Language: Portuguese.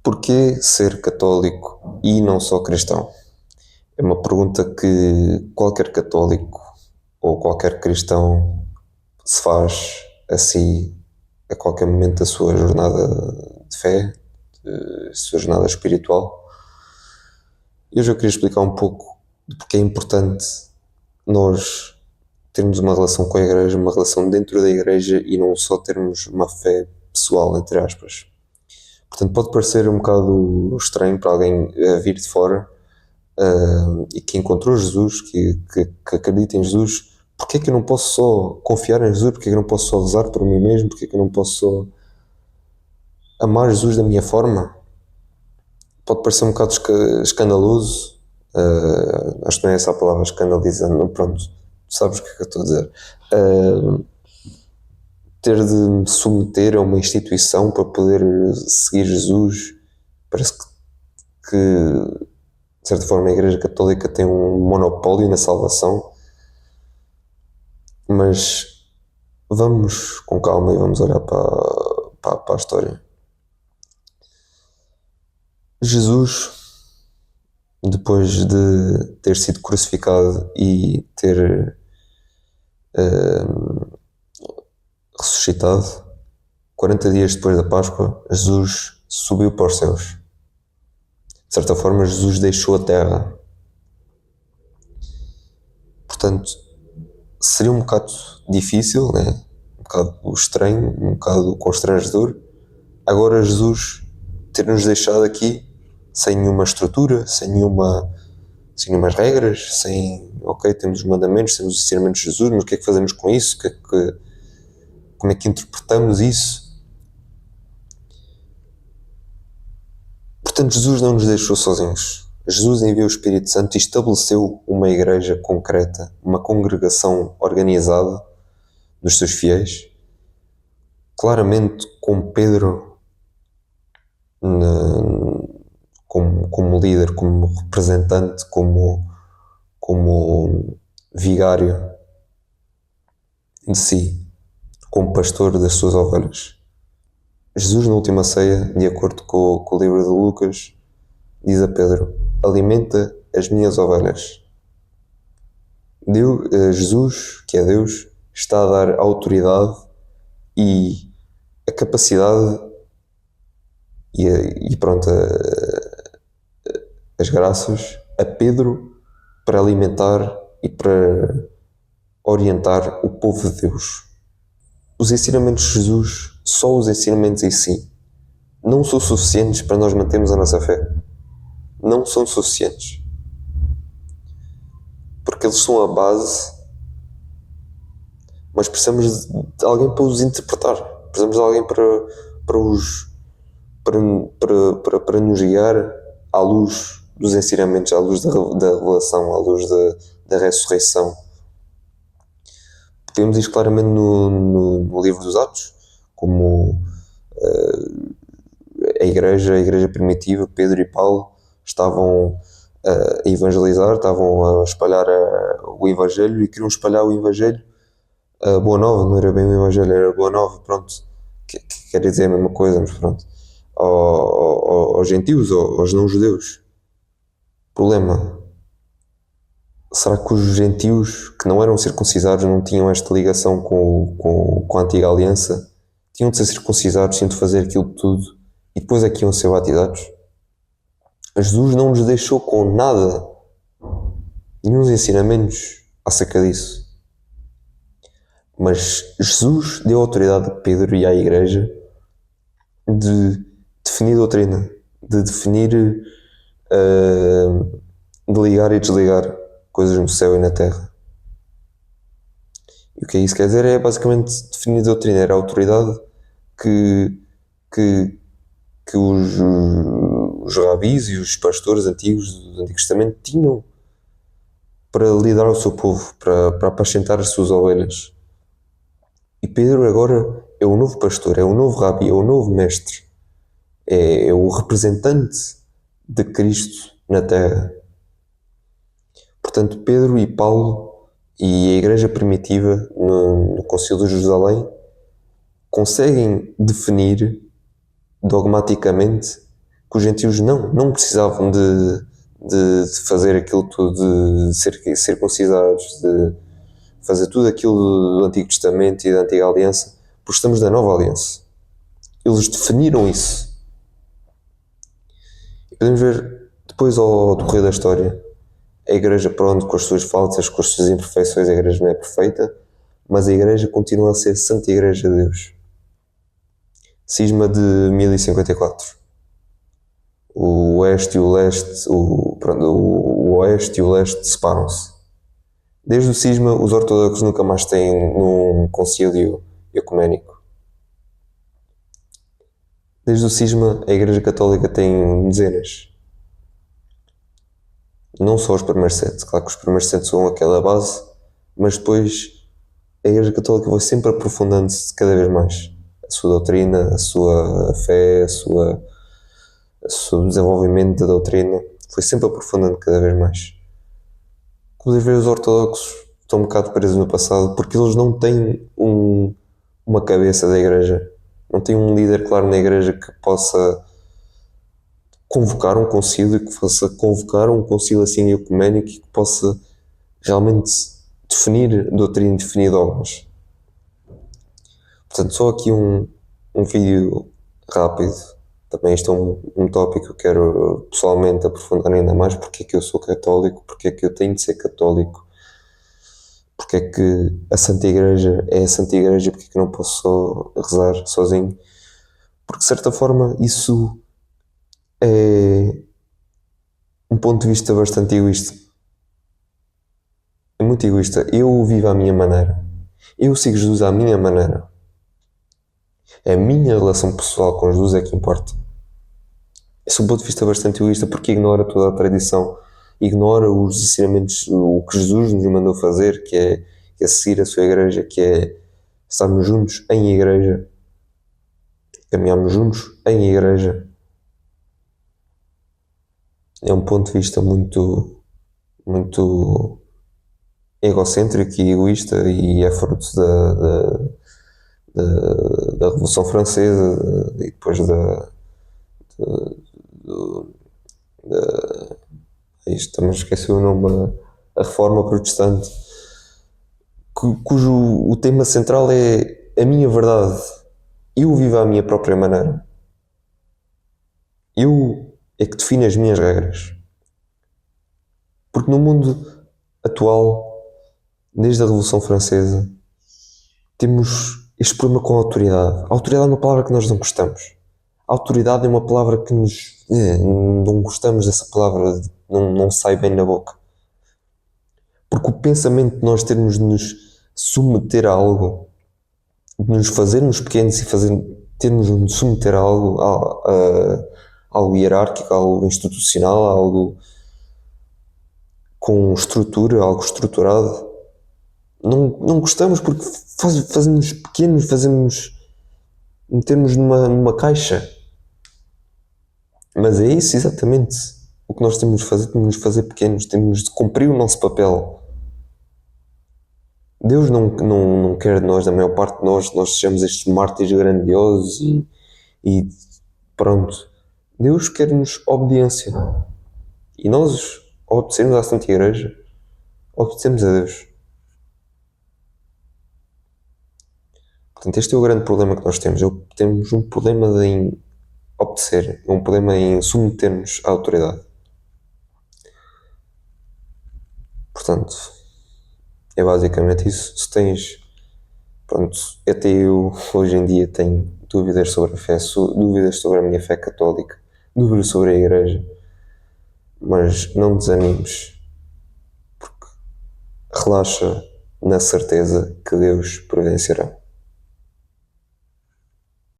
Porquê ser católico e não só cristão? É uma pergunta que qualquer católico ou qualquer cristão se faz a si a qualquer momento da sua jornada de fé, da sua jornada espiritual. E hoje eu queria explicar um pouco de porque é importante nós termos uma relação com a Igreja, uma relação dentro da Igreja e não só termos uma fé pessoal, entre aspas. Portanto, pode parecer um bocado estranho para alguém vir de fora e que encontrou Jesus, que acredita em Jesus. Porque é que eu não posso só confiar em Jesus? Porque é que eu não posso só rezar por mim mesmo? Porque é que eu não posso só amar Jesus da minha forma? Pode parecer um bocado escandaloso, acho que não é essa a palavra, escandalizando, pronto, sabes o que é que eu estou a dizer. Ter de me submeter a uma instituição para poder seguir Jesus, parece que de certa forma a Igreja Católica tem um monopólio na salvação, mas vamos com calma e vamos olhar para a história. Jesus, depois de ter sido crucificado e ter ressuscitado, 40 dias depois da Páscoa, Jesus subiu para os céus. De certa forma, Jesus deixou a terra. Portanto, seria um bocado difícil, né? Um bocado estranho, um bocado constrangedor, agora Jesus ter-nos deixado aqui sem nenhuma estrutura, sem nenhumas regras, ok, temos os mandamentos, temos os ensinamentos de Jesus, mas o que é que fazemos com isso? Como é que interpretamos isso? Portanto, Jesus não nos deixou sozinhos. Jesus enviou o Espírito Santo e estabeleceu uma igreja concreta, uma congregação organizada dos seus fiéis, claramente com Pedro como líder, como representante, como vigário de si, como pastor das suas ovelhas. Jesus, na última ceia, de acordo com o livro de Lucas, diz a Pedro: alimenta as minhas ovelhas. Jesus, que é Deus, está a dar autoridade e a capacidade e pronto, as graças a Pedro para alimentar e para orientar o povo de Deus. Os ensinamentos de Jesus, só os ensinamentos em si, não são suficientes para nós mantermos a nossa fé. Não são suficientes. Porque eles são a base, mas precisamos de alguém para os interpretar. Precisamos de alguém para nos guiar à luz dos ensinamentos, à luz da revelação, à luz da ressurreição. Vemos isto claramente no livro dos Atos, como a igreja primitiva, Pedro e Paulo, estavam a evangelizar, estavam a espalhar o Evangelho e queriam espalhar o Evangelho, a Boa Nova, não era bem o Evangelho, era a Boa Nova, pronto, que quer dizer a mesma coisa, mas pronto, aos gentios, aos não-judeus. Problema: será que os gentios que não eram circuncisados não tinham esta ligação com a antiga aliança? Tinham de ser circuncisados, tinham de fazer aquilo tudo e depois é que iam ser batizados? Jesus não nos deixou com nada, nenhum ensinamentos acerca disso. Mas Jesus deu autoridade a Pedro e à igreja de definir doutrina, de definir, de ligar e desligar coisas no céu e na terra. E o que é isso quer dizer? É basicamente definir doutrina, era a autoridade que os rabis e os pastores antigos do Antigo Testamento tinham para lidar ao seu povo, para apacentar as suas ovelhas. E Pedro agora é o novo pastor, é o novo rabi, é o novo mestre, é o representante de Cristo na terra. Portanto, Pedro e Paulo e a igreja primitiva no Concílio de Jerusalém conseguem definir dogmaticamente que os gentios não precisavam de fazer aquilo tudo, de ser circuncidados, de fazer tudo aquilo do Antigo Testamento e da Antiga Aliança, porque estamos na Nova Aliança. Eles definiram isso. E podemos ver depois ao decorrer da história, a Igreja, pronto, com as suas faltas, com as suas imperfeições, a Igreja não é perfeita, mas a Igreja continua a ser a Santa Igreja de Deus. Cisma de 1054. O oeste e o leste, o oeste e o leste separam-se. Desde o cisma, os ortodoxos nunca mais têm num concílio ecuménico. Desde o cisma, a Igreja Católica tem dezenas. Não só os primeiros 7, claro que os primeiros 7 são aquela base, mas depois a Igreja Católica vai sempre aprofundando-se cada vez mais. A sua doutrina, a sua fé, o seu desenvolvimento da doutrina foi sempre aprofundando cada vez mais. Inclusive os ortodoxos estão um bocado presos no passado porque eles não têm uma cabeça da Igreja, não têm um líder claro na Igreja que possa convocar um concílio, que possa convocar um concílio assim ecuménico e que possa realmente definir doutrina e definir dogmas. Portanto, só aqui um vídeo rápido. Também isto é um tópico que eu quero pessoalmente aprofundar ainda mais. Porque é que eu sou católico, porque é que eu tenho de ser católico, porque é que a Santa Igreja é a Santa Igreja, porque é que não posso só rezar sozinho. Porque de certa forma isso é um ponto de vista bastante egoísta. É muito egoísta. Eu vivo à minha maneira. Eu sigo Jesus à minha maneira. É a minha relação pessoal com Jesus é que importa. Esse é um ponto de vista bastante egoísta porque ignora toda a tradição, ignora os ensinamentos, o que Jesus nos mandou fazer, que é seguir a sua igreja, que é estarmos juntos em igreja, caminharmos juntos em igreja. É um ponto de vista muito egocêntrico e egoísta e é fruto da Revolução Francesa e depois isto também esqueci o nome, a Reforma Protestante, cujo o tema central é a minha verdade. Eu vivo à minha própria maneira. Eu é que defino as minhas regras. Porque no mundo atual, desde a Revolução Francesa, temos este problema com a autoridade. A autoridade é uma palavra que nós não gostamos. A autoridade é uma palavra que não gostamos dessa palavra, não sai bem na boca. Porque o pensamento de nós termos de nos submeter a algo, de nos fazermos pequenos e termos de nos submeter a algo hierárquico, algo institucional, algo com estrutura, algo estruturado, não gostamos porque fazemos pequenos, metermos numa caixa. Mas é isso exatamente o que nós temos de fazer, temos de fazer pequenos, temos de cumprir o nosso papel. Deus não quer de nós, da maior parte de nós sejamos estes mártires grandiosos e pronto. Deus quer-nos obediência. E nós, ao obedecermos à Santa Igreja, obedecemos a Deus. Portanto, este é o grande problema que nós temos. Temos um problema em obedecer, um problema em submeter-nos à autoridade. Portanto, é basicamente isso. Se tens, pronto, até eu hoje em dia tenho dúvidas sobre a fé, dúvidas sobre a minha fé católica, dúvidas sobre a Igreja, mas não desanimes, porque relaxa na certeza que Deus providenciará.